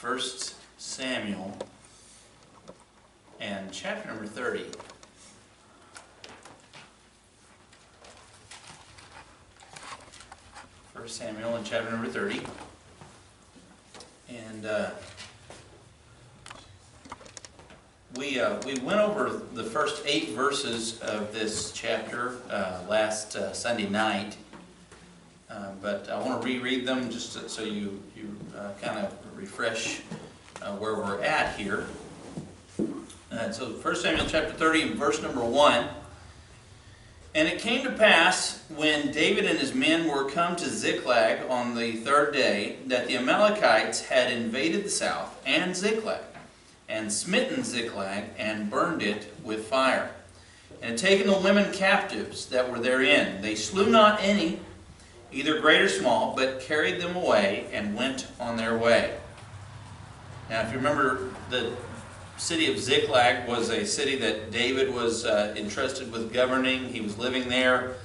1 Samuel and chapter number 30. First Samuel and chapter number 30. And we went over the first 8 verses of this chapter last Sunday night. But I want to reread them just so you kind of refresh where we're at here. So 1 Samuel chapter 30 and verse number 1. And it came to pass, when David and his men were come to Ziklag on the 3rd day, that the Amalekites had invaded the south and Ziklag, and smitten Ziklag, and burned it with fire, and had taken the women captives that were therein. They slew not any, either great or small, but carried them away, and went on their way. Now, if you remember, the city of Ziklag was a city that David was entrusted with governing. He was living there.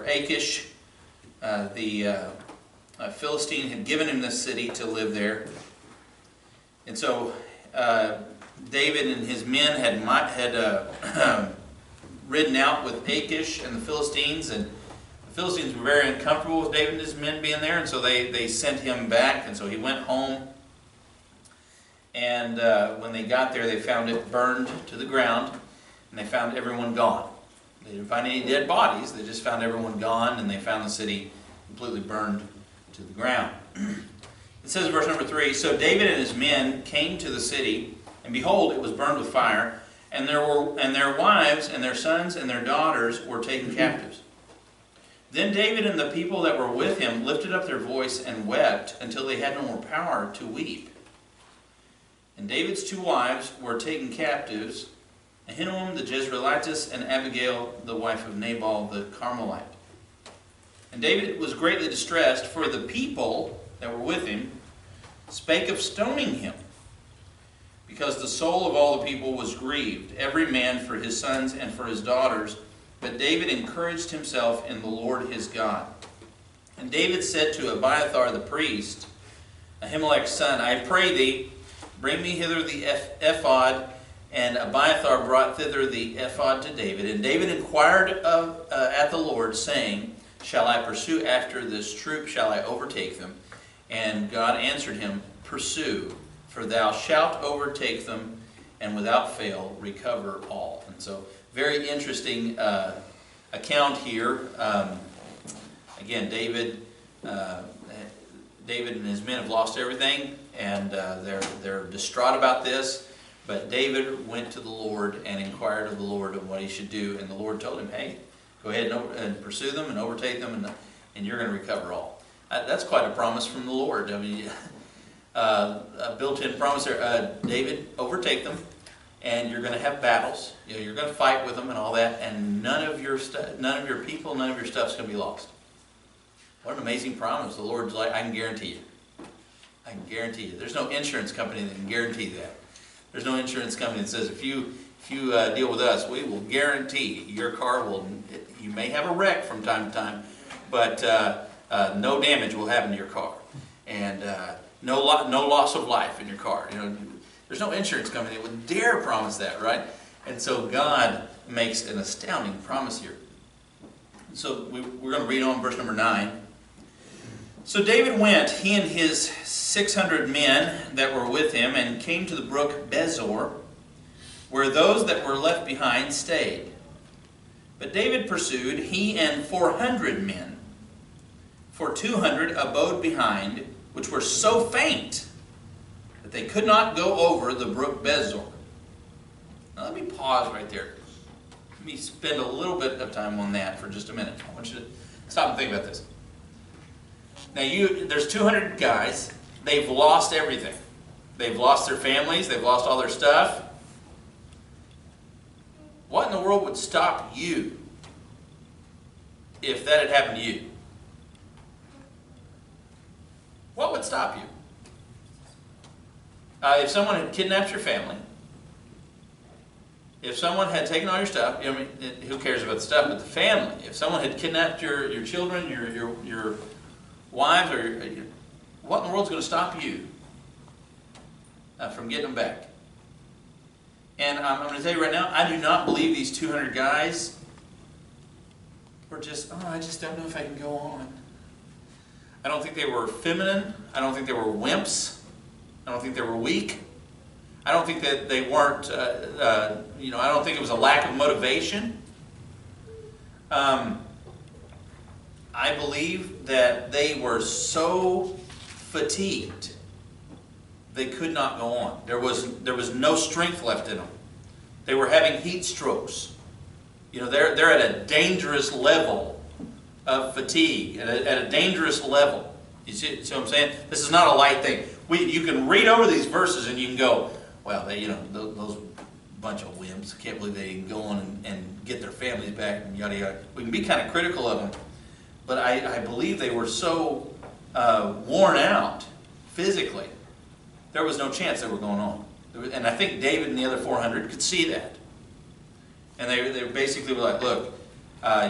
Achish, the Philistine, had given him this city to live there. And so David and his men had ridden out with Achish and the Philistines, and the Philistines were very uncomfortable with David and his men being there, and so they sent him back, and so he went home. And when they got there, they found it burned to the ground, and they found everyone gone. They didn't find any dead bodies, they just found everyone gone, and they found the city completely burned to the ground. It says in verse number 3, So David and his men came to the city, and behold, it was burned with fire, and their wives and their sons and their daughters were taken captives. Then David and the people that were with him lifted up their voice and wept until they had no more power to weep. And David's 2 wives were taken captives, Ahinoam the Jezreelitess, and Abigail the wife of Nabal the Carmelite. And David was greatly distressed, for the people that were with him spake of stoning him, because the soul of all the people was grieved, every man for his sons and for his daughters. But David encouraged himself in the Lord his God. And David said to Abiathar the priest, Ahimelech's son, I pray thee, bring me hither the ephod. And Abiathar brought thither the ephod to David. And David inquired at the Lord, saying, Shall I pursue after this troop? Shall I overtake them? And God answered him, Pursue, for thou shalt overtake them, and without fail recover all. And so, very interesting account here. Again, David and his men have lost everything, and they're distraught about this. But David went to the Lord and inquired of the Lord of what he should do, and the Lord told him, "Hey, go ahead and pursue them and overtake them, and you're going to recover all." That's quite a promise from the Lord. I mean, a built-in promise there. David, overtake them. And you're going to have battles. You're going to fight with them and all that, and none of your people, none of your stuff's going to be lost. What an amazing promise! The Lord's like, I can guarantee you. I can guarantee you. There's no insurance company that can guarantee that. There's no insurance company that says if you deal with us, we will guarantee your car will. You may have a wreck from time to time, but no damage will happen to your car, and no loss of life in your car. There's no insurance company that would dare promise that, right? And so God makes an astounding promise here. So we're going to read on verse number 9. So David went, he and his 600 men that were with him, and came to the brook Bezor, where those that were left behind stayed. But David pursued, he and 400 men. For 200 abode behind, which were so faint that they could not go over the brook Bezor. Now let me pause right there. Let me spend a little bit of time on that for just a minute. I want you to stop and think about this. Now there's 200 guys. They've lost everything. They've lost their families. They've lost all their stuff. What in the world would stop you if that had happened to you? What would stop you? If someone had kidnapped your family, if someone had taken all your stuff, who cares about the stuff, but the family. If someone had kidnapped your children, your wives, what in the world's going to stop you from getting them back? And I'm going to tell you right now, I do not believe these 200 guys were just, I just don't know if I can go on. I don't think they were feminine. I don't think they were wimps. I don't think they were weak. I don't think that they weren't, I don't think it was a lack of motivation. I believe that they were so fatigued they could not go on. There was no strength left in them. They were having heat strokes. They're at a dangerous level of fatigue, at a dangerous level. You see what I'm saying? This is not a light thing. You can read over these verses and you can go, well, those bunch of wimps. I can't believe they can go on and get their families back and yada yada. We can be kind of critical of them, but I believe they were so worn out physically, there was no chance they were going on. And I think David and the other 400 could see that. And they basically were like, look,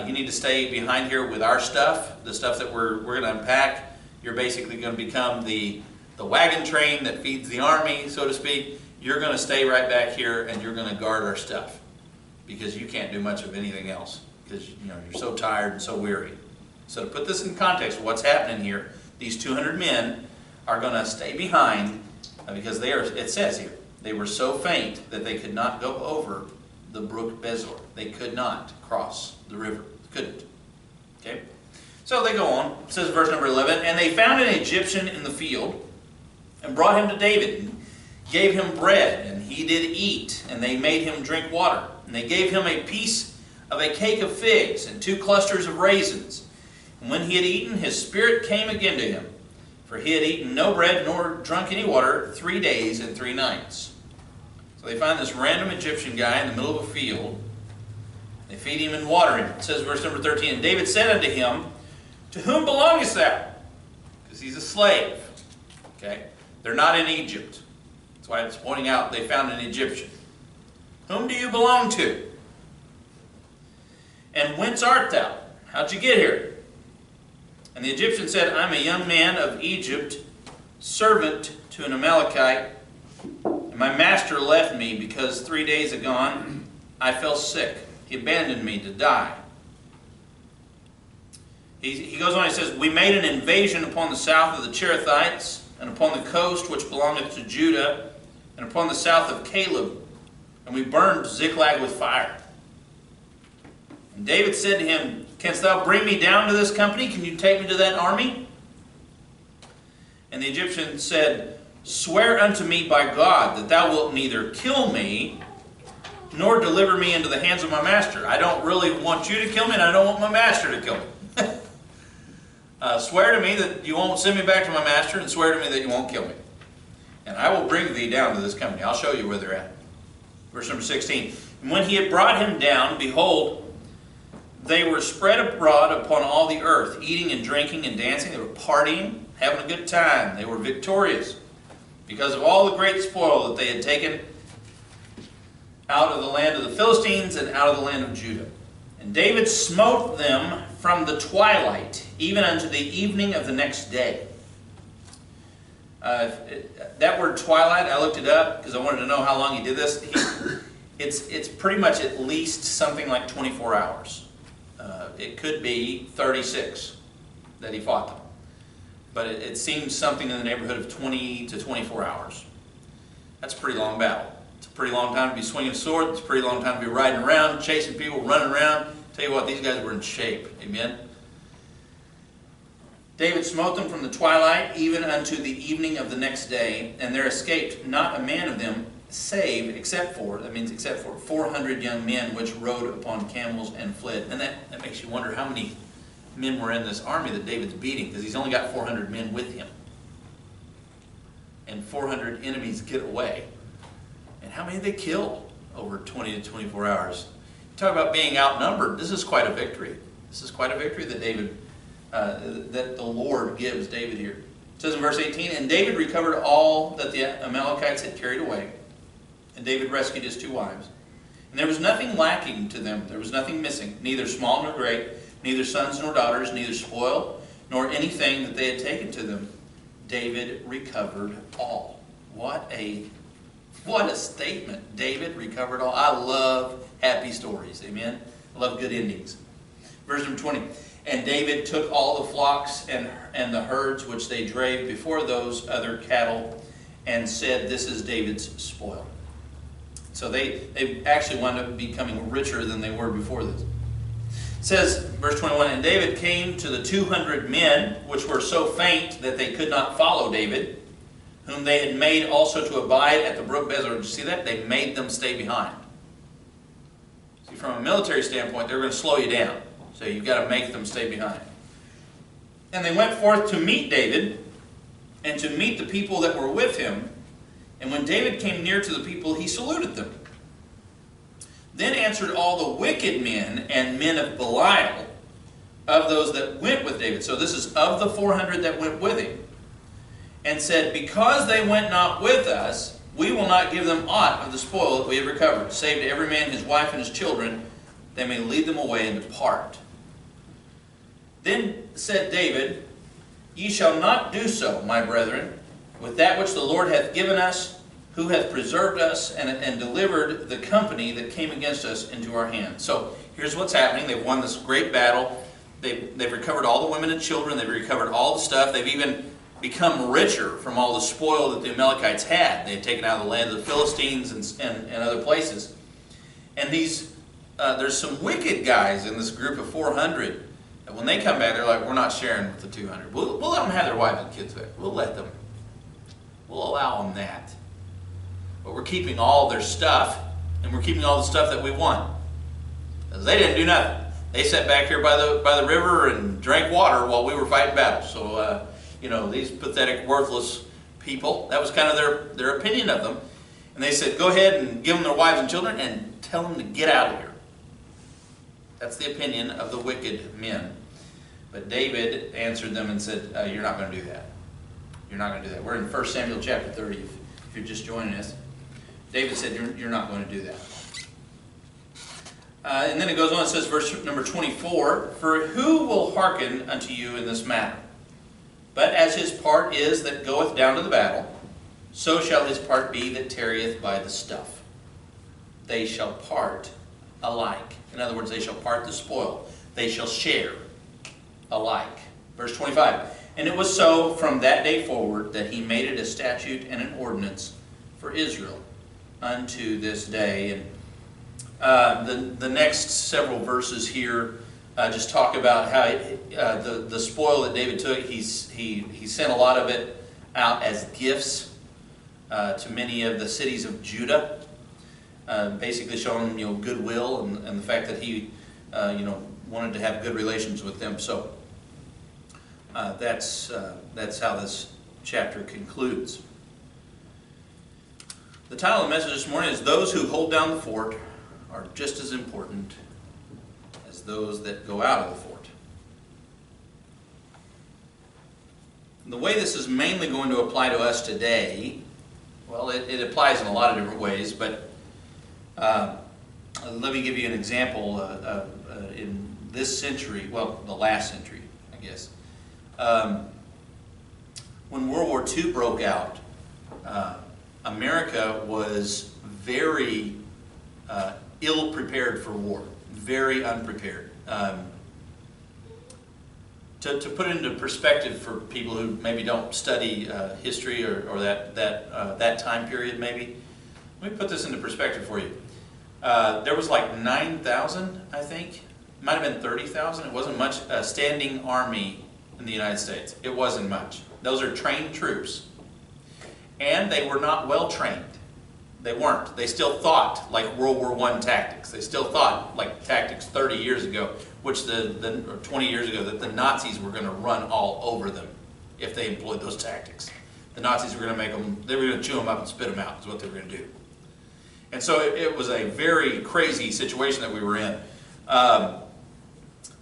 you need to stay behind here with our stuff, the stuff that we're going to unpack. You're basically going to become the wagon train that feeds the army, so to speak. You're going to stay right back here and you're going to guard our stuff because you can't do much of anything else because you're so tired and so weary. So to put this in context of what's happening here, these 200 men are going to stay behind because it says here, they were so faint that they could not go over the brook Besor. They could not cross the river. Couldn't. Okay? So they go on. It says verse number 11, and they found an Egyptian in the field and brought him to David and gave him bread, and he did eat, and they made him drink water. And they gave him a piece of a cake of figs and 2 clusters of raisins. And when he had eaten, his spirit came again to him, for he had eaten no bread nor drunk any water 3 days and 3 nights. So they find this random Egyptian guy in the middle of a field. They feed him and water him. It says verse number 13, and David said unto him, to whom belongest thou? Because he's a slave. Okay? They're not in Egypt. That's why it's pointing out they found an Egyptian. Whom do you belong to? And whence art thou? How'd you get here? And the Egyptian said, I'm a young man of Egypt, servant to an Amalekite, and my master left me because 3 days agone I fell sick. He abandoned me to die. He goes on, he says, we made an invasion upon the south of the Cherethites, and upon the coast which belongeth to Judah, and upon the south of Caleb, and we burned Ziklag with fire. And David said to him, canst thou bring me down to this company? Can you take me to that army? And the Egyptian said, swear unto me by God that thou wilt neither kill me nor deliver me into the hands of my master. I don't really want you to kill me, and I don't want my master to kill me. Swear to me that you won't send me back to my master, and swear to me that you won't kill me. And I will bring thee down to this company. I'll show you where they're at. Verse number 16. And when he had brought him down, behold, they were spread abroad upon all the earth, eating and drinking and dancing. They were partying, having a good time. They were victorious because of all the great spoil that they had taken out of the land of the Philistines and out of the land of Judah. And David smote them from the twilight, even unto the evening of the next day. That word twilight, I looked it up because I wanted to know how long he did this. It's pretty much at least something like 24 hours. It could be 36 that he fought them. But it seems something in the neighborhood of 20 to 24 hours. That's a pretty long battle. It's a pretty long time to be swinging a sword. It's a pretty long time to be riding around, chasing people, running around. Tell you what, these guys were in shape. Amen? David smote them from the twilight even unto the evening of the next day, and there escaped not a man of them, save, except for 400 young men which rode upon camels and fled. And that makes you wonder how many men were in this army that David's beating, because he's only got 400 men with him. And 400 enemies get away. And how many did they kill over 20 to 24 hours? Talk about being outnumbered. This is quite a victory. This is quite a victory that that the Lord gives David here. It says in verse 18, and David recovered all that the Amalekites had carried away. And David rescued his 2 wives. And there was nothing lacking to them. There was nothing missing, neither small nor great, neither sons nor daughters, neither spoil nor anything that they had taken to them. David recovered all. What a statement. David recovered all. I love happy stories. Amen. I love good endings. Verse number 20. And David took all the flocks and the herds which they drave before those other cattle, and said, "This is David's spoil." So they actually wound up becoming richer than they were before this. It says, verse 21, and David came to the 200 men, which were so faint that they could not follow David, whom they had made also to abide at the brook Besor. Did you see that? They made them stay behind. See, from a military standpoint, they're going to slow you down. So you've got to make them stay behind. And they went forth to meet David, and to meet the people that were with him. And when David came near to the people, he saluted them. Then answered all the wicked men and men of Belial, of those that went with David. So this is of the 400 that went with him. And said, because they went not with us, we will not give them aught of the spoil that we have recovered, save to every man his wife and his children, they may lead them away and depart. Then said David, Ye shall not do so, my brethren, with that which the Lord hath given us, who hath preserved us and delivered the company that came against us into our hands. So here's what's happening. They've won this great battle. They've recovered all the women and children. They've recovered all the stuff. They've even become richer from all the spoil that the Amalekites had. They had taken out of the land of the Philistines and other places. And there's some wicked guys in this group of 400. And when they come back, they're like, we're not sharing with the 200. We'll let them have their wives and kids back. We'll allow them that. But we're keeping all their stuff, and we're keeping all the stuff that we won. Because they didn't do nothing. They sat back here by the river and drank water while we were fighting battles. So, these pathetic, worthless people, that was kind of their opinion of them. And they said, go ahead and give them their wives and children and tell them to get out of here. That's the opinion of the wicked men. But David answered them and said, you're not going to do that. You're not going to do that. We're in 1 Samuel chapter 30, if you're just joining us. David said, you're not going to do that. And then it goes on, it says, verse number 24, For who will hearken unto you in this matter? But as his part is that goeth down to the battle, so shall his part be that tarrieth by the stuff. They shall part alike. In other words, they shall part the spoil. They shall share alike. Verse 25, And it was so from that day forward that he made it a statute and an ordinance for Israel unto this day. And the next several verses here just talk about how the spoil that David took, he sent a lot of it out as gifts to many of the cities of Judah, basically showing them goodwill and the fact that he wanted to have good relations with them. So that's how this chapter concludes. The title of the message this morning is Those Who Hold Down the Fort Are Just as Important as Those That Go Out of the Fort. And the way this is mainly going to apply to us today, well, it applies in a lot of different ways, but let me give you an example. In this century, well, the last century, I guess, when World War II broke out, America was very ill-prepared for war, very unprepared. To put it into perspective for people who maybe don't study history or that time period, maybe, let me put this into perspective for you. There was like 9,000, I think. It might have been 30,000. It wasn't much. A standing army in the United States. It wasn't much. Those are trained troops. And they were not well trained. They weren't. They still thought like World War I tactics. They still thought like tactics 30 years ago, which or 20 years ago, that the Nazis were going to run all over them if they employed those tactics. The Nazis were going to make them, they were going to chew them up and spit them out, is what they were going to do. And so it was a very crazy situation that we were in.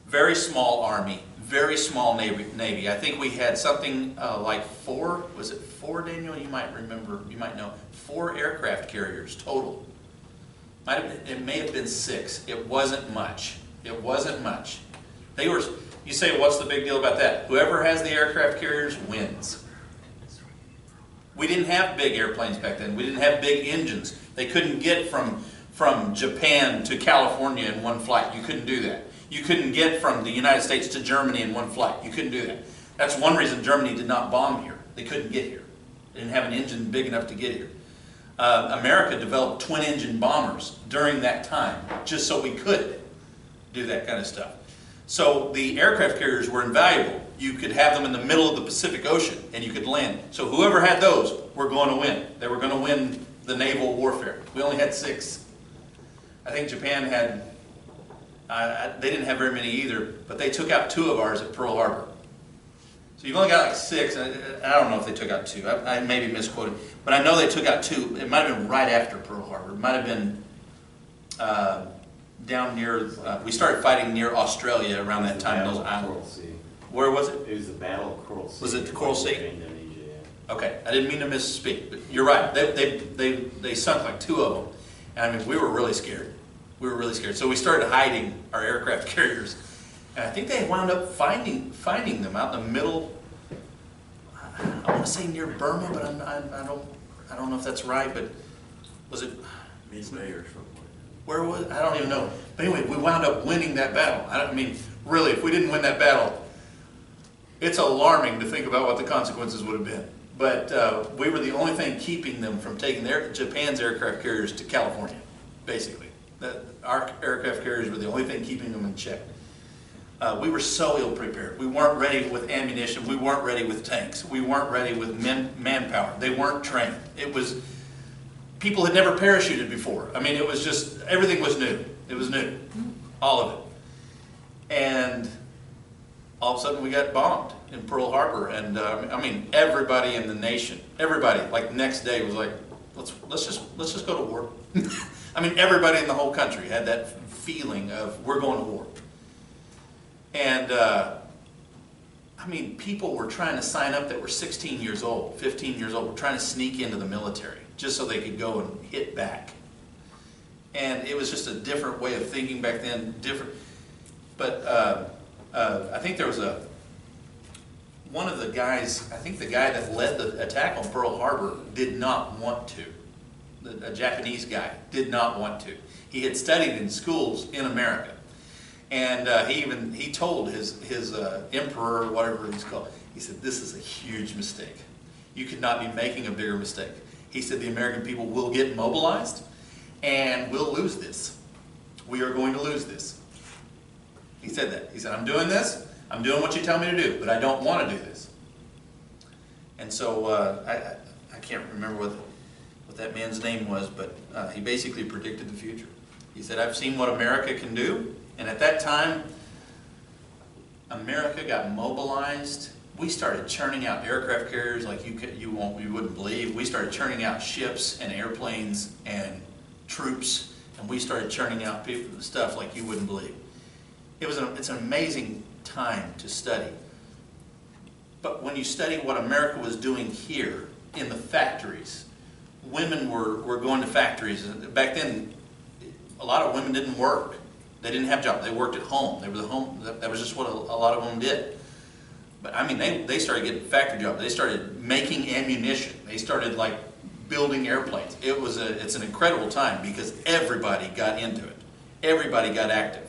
Very small army, very small navy. I think we had something like 4, was it 4, Daniel? You might remember, you might know. 4 aircraft carriers total. It may have been 6. It wasn't much. It wasn't much. They You say, what's the big deal about that? Whoever has the aircraft carriers wins. We didn't have big airplanes back then. We didn't have big engines. They couldn't get from Japan to California in one flight. You couldn't do that. You couldn't get from the United States to Germany in one flight. You couldn't do that. That's one reason Germany did not bomb here. They couldn't get here. They didn't have an engine big enough to get here. America developed twin-engine bombers during that time, just so we could do that kind of stuff. So the aircraft carriers were invaluable. You could have them in the middle of the Pacific Ocean, and you could land. So whoever had those were going to win. They were going to win the naval warfare. We only had 6. I think Japan had, they didn't have very many either, but they took out 2 of ours at Pearl Harbor. So you've only got like 6. I don't know if they took out 2. I may be misquoted. But I know they took out 2. It might have been right after Pearl Harbor. It might have been down near, we started fighting near Australia around that time. Those islands. Where was it? It was the Battle of Coral Sea. Was it the Coral Sea? Indonesia, yeah. Okay, I didn't mean to misspeak, but you're right. They sunk like 2 of them. And I mean, we were really scared. We were really scared. So we started hiding our aircraft carriers. And I think they wound up finding them out in the middle. I want to say near Burma, but I don't know if that's right. But was it Midway or something? where was it? I don't even know. But anyway, we wound up winning that battle. I mean, really, if we didn't win that battle, it's alarming to think about what the consequences would have been. But we were the only thing keeping them from taking Japan's aircraft carriers to California, basically. Our aircraft carriers were the only thing keeping them in check. We were so ill-prepared. We weren't ready with ammunition. We weren't ready with tanks. We weren't ready with manpower. They weren't trained. People had never parachuted before. I mean, it was just, everything was new. It was new. All of it. And all of a sudden we got bombed in Pearl Harbor. And I mean, everybody in the nation, everybody, like the next day was like, let's just go to war. I mean, everybody in the whole country had that feeling of, we're going to war. And, I mean, people were trying to sign up that were 16 years old, 15 years old, were trying to sneak into the military just so they could go and hit back. And it was just a different way of thinking back then, different. But I think there was one of the guys, I think the guy that led the attack on Pearl Harbor did not want to. A Japanese guy did not want to. He had studied in schools in America. And he told his emperor, or whatever he's called, he said, this is a huge mistake. You could not be making a bigger mistake. He said, the American people will get mobilized and we'll lose this. We are going to lose this. He said that. He said, I'm doing this. I'm doing what you tell me to do, but I don't want to do this. And so I can't remember what that man's name was, but he basically predicted the future. He said, I've seen what America can do. And at that time, America got mobilized. We started churning out aircraft carriers like you wouldn't believe. We started churning out ships and airplanes and troops, and we started churning out stuff like you wouldn't believe. It's an amazing time to study. But when you study what America was doing here in the factories, women were going to factories. Back then, a lot of women didn't work. They didn't have jobs. They worked at home. They were the home. That was just what a lot of them did. But I mean, they started getting factory jobs. They started making ammunition. They started like building airplanes. It's an incredible time because everybody got into it. Everybody got active.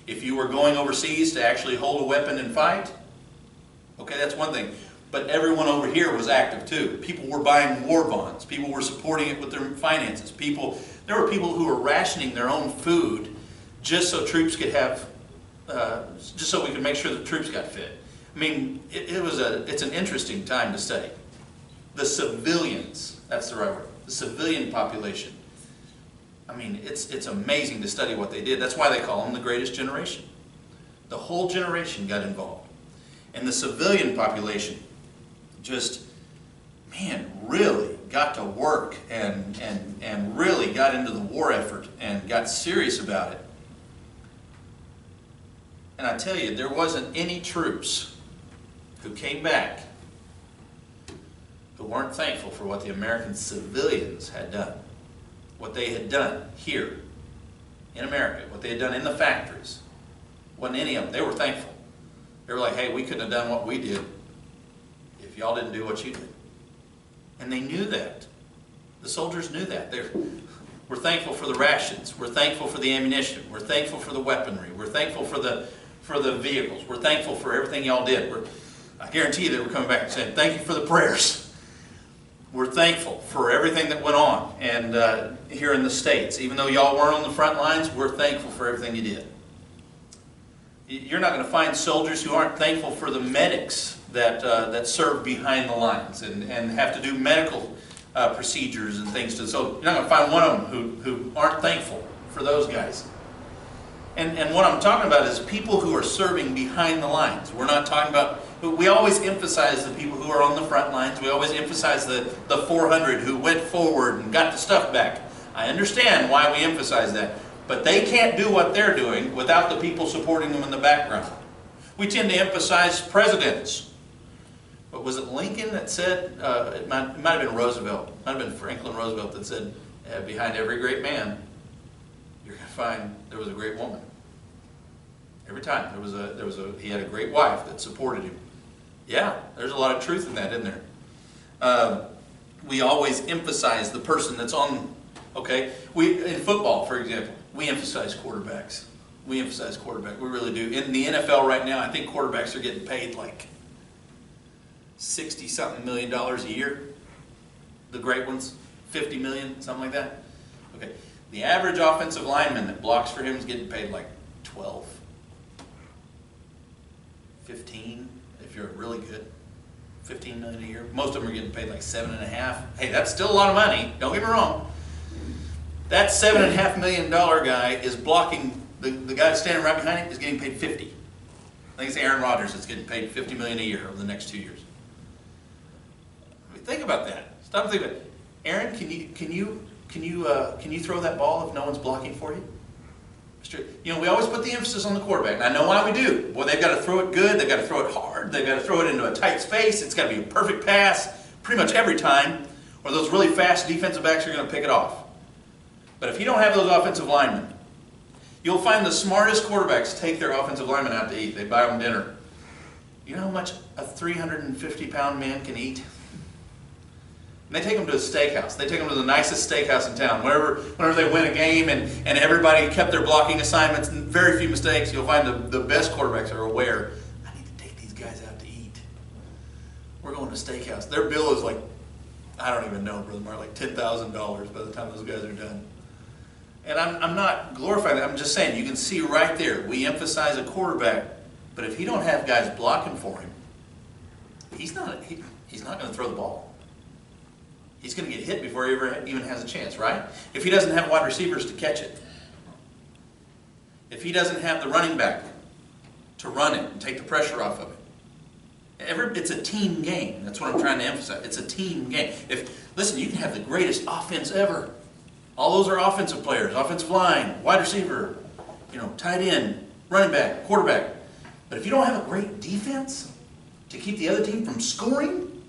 If you were going overseas to actually hold a weapon and fight, okay, that's one thing. But everyone over here was active too. People were buying war bonds. People were supporting it with their finances. There were people who were rationing their own food just so troops could have, just so we could make sure the troops got fed. I mean, it's an interesting time to study. The civilians, that's the right word, the civilian population. I mean, it's amazing to study what they did. That's why they call them the greatest generation. The whole generation got involved. And the civilian population just, man, really got to work and really got into the war effort and got serious about it. And I tell you, there wasn't any troops who came back who weren't thankful for what the American civilians had done. What they had done here in America, what they had done in the factories. Wasn't any of them. They were thankful. They were like, hey, we couldn't have done what we did if y'all didn't do what you did. And they knew that. The soldiers knew that. We're thankful for the rations. We're thankful for the ammunition. We're thankful for the weaponry. We're thankful for the vehicles. We're thankful for everything y'all did. I guarantee you they were coming back and saying, thank you for the prayers. We're thankful for everything that went on. And here in the States, even though y'all weren't on the front lines, we're thankful for everything you did. You're not going to find soldiers who aren't thankful for the medics that serve behind the lines and have to do medical procedures and things. So you're not going to find one of them who aren't thankful for those guys. And what I'm talking about is people who are serving behind the lines. We're not talking about, we always emphasize the people who are on the front lines. We always emphasize the 400 who went forward and got the stuff back. I understand why we emphasize that. But they can't do what they're doing without the people supporting them in the background. We tend to emphasize presidents. But was it Lincoln that said, it might have been Roosevelt, it might have been Franklin Roosevelt that said, behind every great man, you're going to find there was a great woman. Every time he had a great wife that supported him. Yeah, there's a lot of truth in that, isn't there? We always emphasize the person that's on. Okay, in football, for example, we emphasize quarterbacks. We emphasize quarterback. We really do. In the NFL right now, I think quarterbacks are getting paid like $60-something million a year. The great ones, $50 million, something like that. Okay, the average offensive lineman that blocks for him is getting paid like 12, 15, if you're really good. $15 million a year. Most of them are getting paid like $7.5. Hey, that's still a lot of money. Don't get me wrong. That $7.5 million guy is blocking, the guy standing right behind him is getting paid 50. I think it's Aaron Rodgers that's getting paid $50 million a year over the next 2 years. I mean, think about that. Stop and think about it. Aaron, can you throw that ball if no one's blocking for you? You know, we always put the emphasis on the quarterback, and I know why we do. Boy, they've got to throw it good, they've got to throw it hard, they've got to throw it into a tight space, it's got to be a perfect pass pretty much every time, or those really fast defensive backs are going to pick it off. But if you don't have those offensive linemen, you'll find the smartest quarterbacks take their offensive linemen out to eat. They buy them dinner. You know how much a 350-pound man can eat? And they take them to a steakhouse. They take them to the nicest steakhouse in town. Whenever they win a game and everybody kept their blocking assignments and very few mistakes, you'll find the best quarterbacks are aware, I need to take these guys out to eat. We're going to a steakhouse. Their bill is like, I don't even know, Brother Mark, like $10,000 by the time those guys are done. And I'm not glorifying that. I'm just saying, you can see right there, we emphasize a quarterback, but if he don't have guys blocking for him, he's not going to throw the ball. He's going to get hit before he ever even has a chance, right? If he doesn't have wide receivers to catch it. If he doesn't have the running back to run it and take the pressure off of it. It's a team game. That's what I'm trying to emphasize. It's a team game. Listen, you can have the greatest offense ever. All those are offensive players. Offensive line, wide receiver, tight end, running back, quarterback. But if you don't have a great defense to keep the other team from scoring,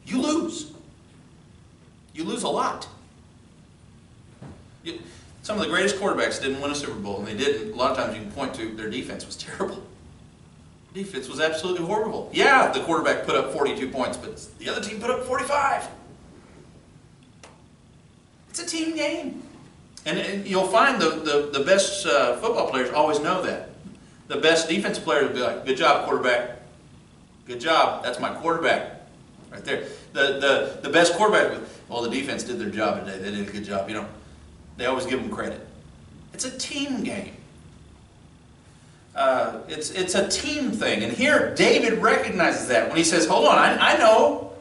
you lose. You lose a lot. Some of the greatest quarterbacks didn't win a Super Bowl, and they didn't. A lot of times you can point to their defense was terrible. Defense was absolutely horrible. Yeah, the quarterback put up 42 points, but the other team put up 45. It's a team game. And you'll find the best football players always know that. The best defensive players will be like, good job, quarterback. Good job. That's my quarterback. Right there. The best quarterback, well, the defense did their job today. They did a good job. They always give them credit. It's a team game. It's a team thing. And here, David recognizes that when he says, hold on, I know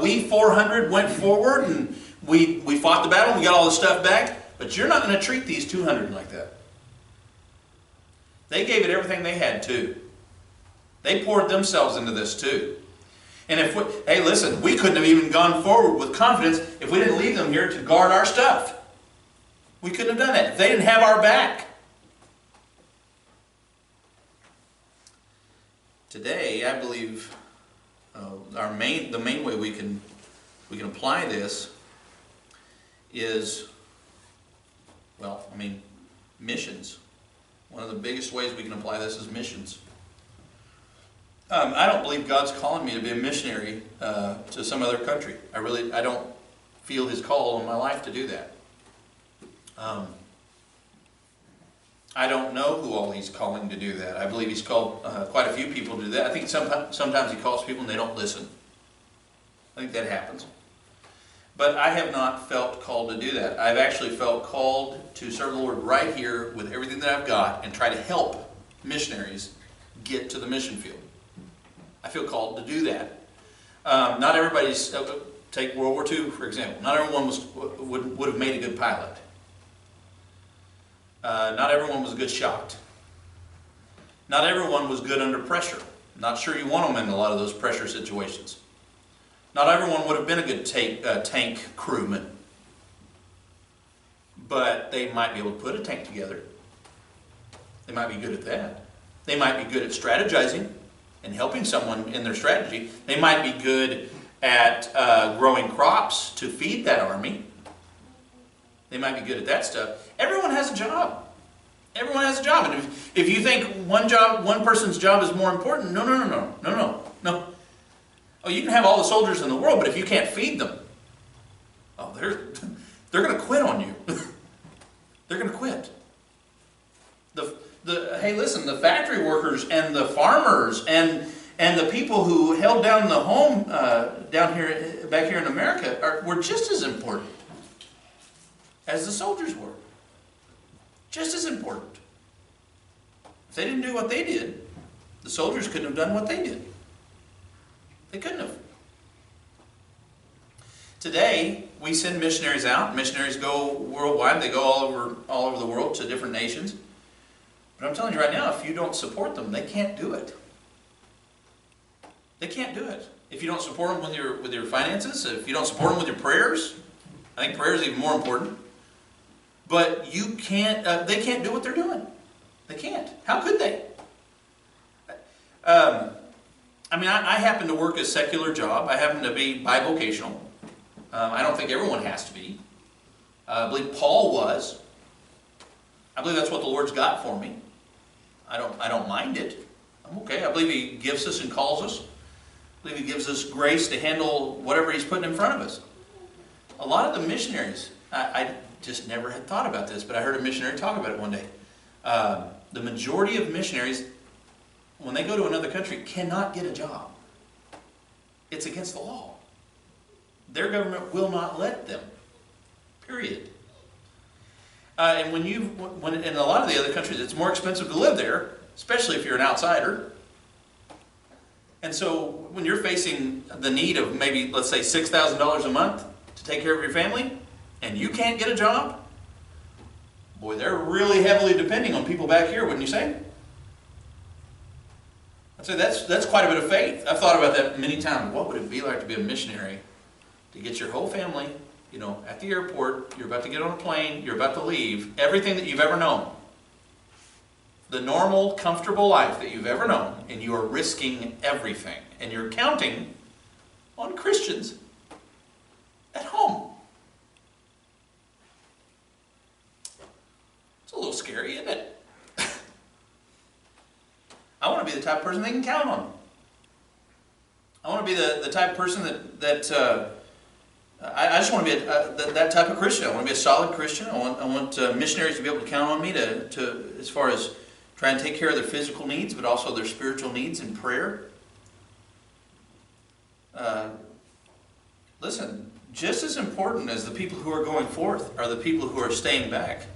we 400 went forward and we fought the battle and we got all the stuff back, but you're not going to treat these 200 like that. They gave it everything they had too. They poured themselves into this too. And hey, listen, we couldn't have even gone forward with confidence if we didn't leave them here to guard our stuff. We couldn't have done that if they didn't have our back. Today, I believe the main way we can apply this is, missions. One of the biggest ways we can apply this is missions. I don't believe God's calling me to be a missionary to some other country. I don't feel His call on my life to do that. I don't know who all He's calling to do that. I believe He's called quite a few people to do that. I think sometimes He calls people and they don't listen. I think that happens. But I have not felt called to do that. I've actually felt called to serve the Lord right here with everything that I've got and try to help missionaries get to the mission field. I feel called to do that. Not everybody's, take World War II for example, not everyone would have made a good pilot. Not everyone was a good shot. Not everyone was good under pressure. Not sure you want them in a lot of those pressure situations. Not everyone would have been a good tank crewman. But they might be able to put a tank together. They might be good at that. They might be good at strategizing and helping someone in their strategy. They might be good at growing crops to feed that army. They might be good at that stuff. Everyone has a job. Everyone has a job. And if you think one person's job is more important, no. Oh, you can have all the soldiers in the world, but if you can't feed them, oh, they're going to quit on you. They're going to quit. Hey, listen, the factory workers and the farmers and the people who held down the home back here in America were just as important as the soldiers were. Just as important. If they didn't do what they did, the soldiers couldn't have done what they did. They couldn't have. Today, we send missionaries out. Missionaries go worldwide. They go all over the world to different nations. But I'm telling you right now, if you don't support them, they can't do it. They can't do it. If you don't support them with your finances, if you don't support them with your prayers, I think prayer is even more important. But you can't. They can't do what they're doing. They can't. How could they? I happen to work a secular job. I happen to be bivocational. I don't think everyone has to be. I believe Paul was. I believe that's what the Lord's got for me. I don't mind it. I'm okay. I believe He gives us and calls us. I believe He gives us grace to handle whatever He's putting in front of us. A lot of the missionaries, I just never had thought about this, but I heard a missionary talk about it one day. The majority of missionaries, when they go to another country, cannot get a job. It's against the law. Their government will not let them. Period. And in a lot of the other countries, it's more expensive to live there, especially if you're an outsider. And so when you're facing the need of maybe, let's say, $6,000 a month to take care of your family, and you can't get a job, boy, they're really heavily depending on people back here, wouldn't you say? I'd say that's quite a bit of faith. I've thought about that many times. What would it be like to be a missionary? To get your whole family, at the airport, you're about to get on a plane, you're about to leave, everything that you've ever known. The normal, comfortable life that you've ever known, and you are risking everything. And you're counting on Christians at home. It's a little scary, isn't it? I want to be the type of person they can count on. I want to be the type of person that I just want to be that type of Christian. I want to be a solid Christian. I want missionaries to be able to count on me to as far as trying to take care of their physical needs, but also their spiritual needs in prayer. Listen, just as important as the people who are going forth are the people who are staying back,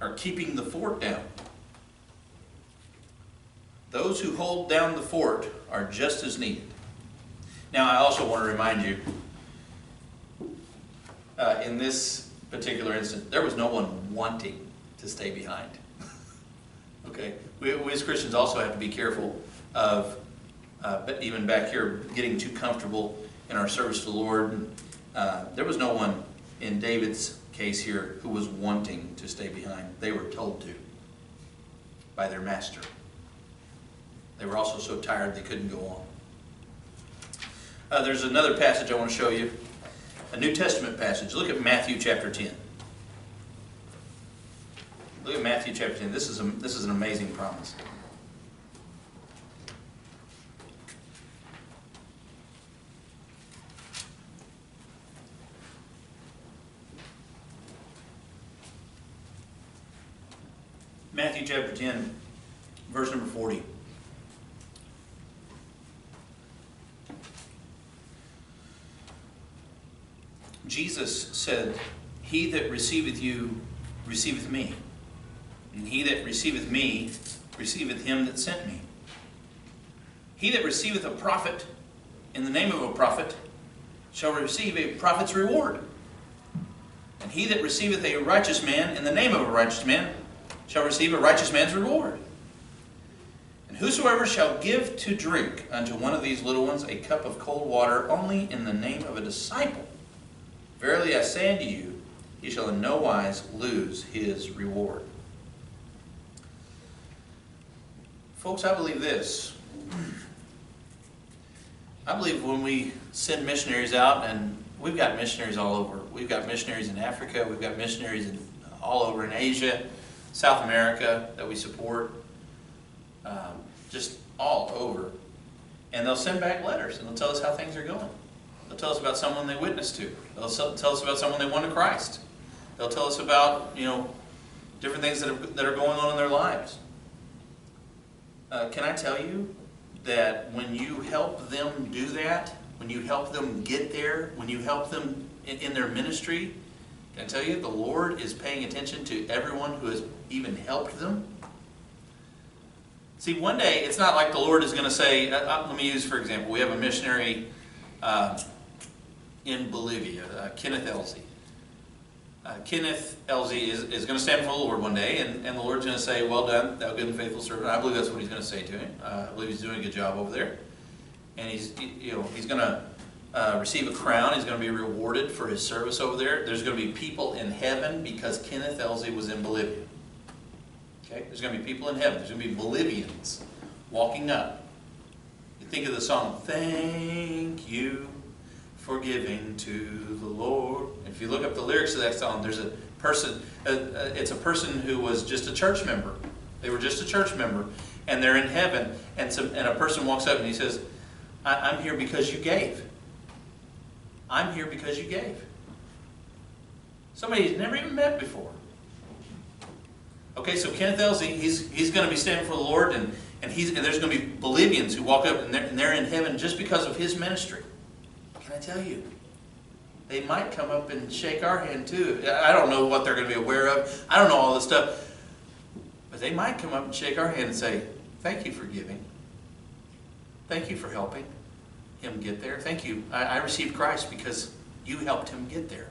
are keeping the fort down. Those who hold down the fort are just as needed. Now, I also want to remind you, in this particular instance, there was no one wanting to stay behind. Okay? We as Christians also have to be careful of, even back here, getting too comfortable in our service to the Lord. There was no one in David's case here who was wanting to stay behind. They were told to by their master. They were also so tired they couldn't go on. There's another passage I want to show you. A New Testament passage. Look at Matthew chapter 10. Look at Matthew chapter 10. This is an amazing promise. Matthew chapter 10, verse number 40. Jesus said, "He that receiveth you receiveth me, and he that receiveth me receiveth him that sent me. He that receiveth a prophet in the name of a prophet shall receive a prophet's reward. And he that receiveth a righteous man in the name of a righteous man shall receive a righteous man's reward. And whosoever shall give to drink unto one of these little ones a cup of cold water only in the name of a disciple, verily I say unto you, he shall in no wise lose his reward." Folks, I believe this. I believe when we send missionaries out, and we've got missionaries all over. We've got missionaries in Africa. We've got missionaries all over in Asia, South America that we support, just all over. And they'll send back letters, and they'll tell us how things are going. They'll tell us about someone they witnessed to. They'll tell us about someone they won to Christ. They'll tell us about, different things that are going on in their lives. Can I tell you that when you help them do that, when you help them get there, when you help them in their ministry, can I tell you the Lord is paying attention to everyone who has even helped them? See, one day, it's not like the Lord is going to say, let me use, for example, we have a missionary in Bolivia, Kenneth Elzy. Kenneth Elzy is going to stand before the Lord one day, and the Lord's going to say, "Well done, thou good and faithful servant." I believe that's what he's going to say to him. I believe he's doing a good job over there. And he's going to receive a crown. He's going to be rewarded for his service over there. There's going to be people in heaven because Kenneth Elzy was in Bolivia. Okay? There's going to be people in heaven. There's going to be Bolivians walking up. You think of the song, "Thank you for giving to the Lord." If you look up the lyrics of that song, there's a person, it's a person who was just a church member. They were just a church member, and they're in heaven, and a person walks up and he says, I'm here because you gave. I'm here because you gave. Somebody he's never even met before. Okay, so Kenneth Elzy, he's going to be standing for the Lord, and there's going to be Bolivians who walk up, and they're in heaven just because of his ministry. Can I tell you? They might come up and shake our hand too. I don't know what they're going to be aware of. I don't know all this stuff. But they might come up and shake our hand and say, "Thank you for giving. Thank you for helping him get there. Thank you. I received Christ because you helped him get there."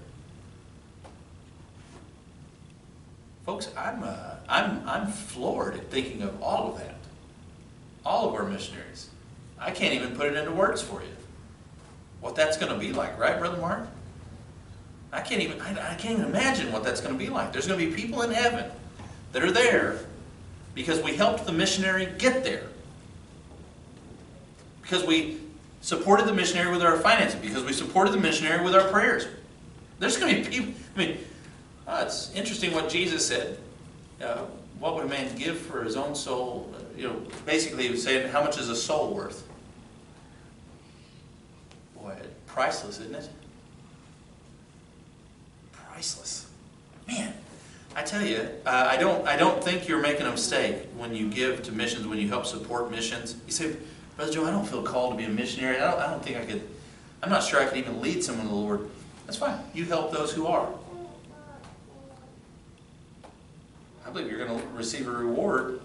Folks, I'm floored at thinking of all of that. All of our missionaries. I can't even put it into words for you. What that's going to be like, right, Brother Mark? I can't even imagine what that's going to be like. There's going to be people in heaven that are there because we helped the missionary get there. Because we supported the missionary with our finances. Because we supported the missionary with our prayers. There's going to be people. It's interesting what Jesus said. What would a man give for his own soul? Basically he was saying, how much is a soul worth? Boy, priceless, isn't it? Priceless. Man, I tell you, I don't think you're making a mistake when you give to missions, when you help support missions. You say, "Brother Joe, I don't feel called to be a missionary. I don't think I could. I'm not sure I could even lead someone to the Lord." That's fine. You help those who are. I believe you're going to receive a reward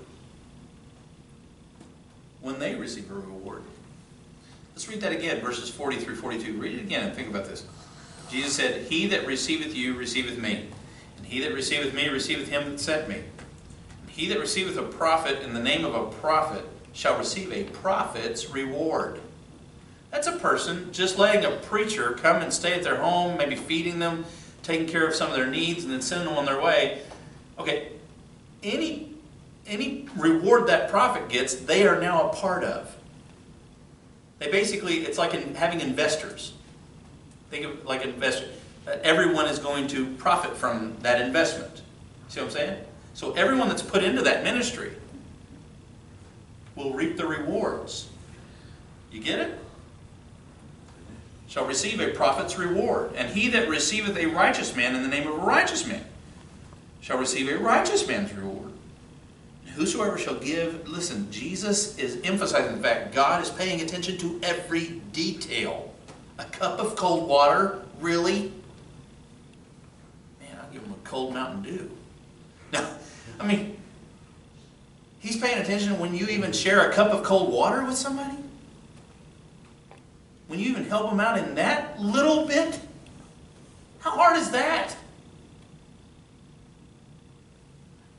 when they receive a reward. Let's read that again, verses 40 through 42. Read it again and think about this. Jesus said, "He that receiveth you receiveth me, and he that receiveth me receiveth him that sent me. And he that receiveth a prophet in the name of a prophet shall receive a prophet's reward." That's a person just letting a preacher come and stay at their home, maybe feeding them, taking care of some of their needs, and then sending them on their way. Okay, any reward that prophet gets, they are now a part of. They basically, it's like having investors. Think of it like an investor. Everyone is going to profit from that investment. See what I'm saying? So everyone that's put into that ministry will reap the rewards. You get it? Shall receive a prophet's reward. And he that receiveth a righteous man in the name of a righteous man shall receive a righteous man's reward. Whosoever shall give, listen, Jesus is emphasizing the fact God is paying attention to every detail. A cup of cold water? Really? Man, I'll give him a cold Mountain Dew. Now, I mean, he's paying attention when you even share a cup of cold water with somebody? When you even help them out in that little bit? How hard is that?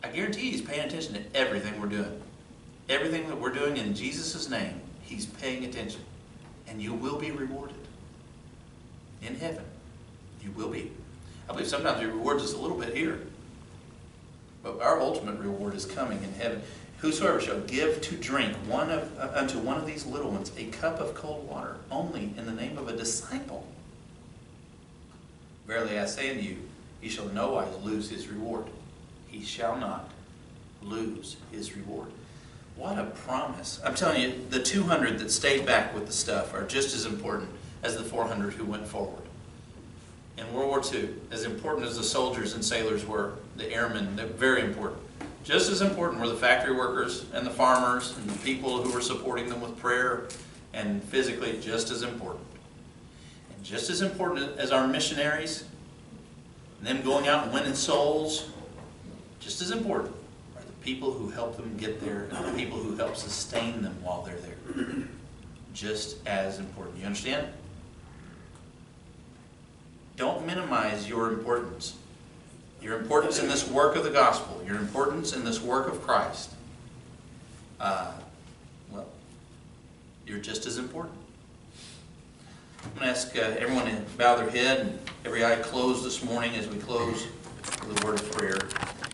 I guarantee he's paying attention to everything we're doing. Everything that we're doing in Jesus' name, he's paying attention. And you will be rewarded. In heaven, you will be. I believe sometimes he rewards us a little bit here. But our ultimate reward is coming in heaven. Whosoever shall give to drink unto one of these little ones a cup of cold water, only in the name of a disciple. Verily I say unto you, he shall in no wise lose his reward. He shall not lose his reward. What a promise. I'm telling you, the 200 that stayed back with the stuff are just as important as the 400 who went forward. In World War II, as important as the soldiers and sailors were, the airmen, they're very important. Just as important were the factory workers and the farmers and the people who were supporting them with prayer, and physically just as important. And just as important as our missionaries, and them going out and winning souls, just as important are the people who help them get there and the people who help sustain them while they're there. Just as important. You understand? Don't minimize your importance. Your importance in this work of the gospel. Your importance in this work of Christ. Well, you're just as important. I'm going to ask everyone to bow their head and every eye closed this morning as we close with a word of prayer.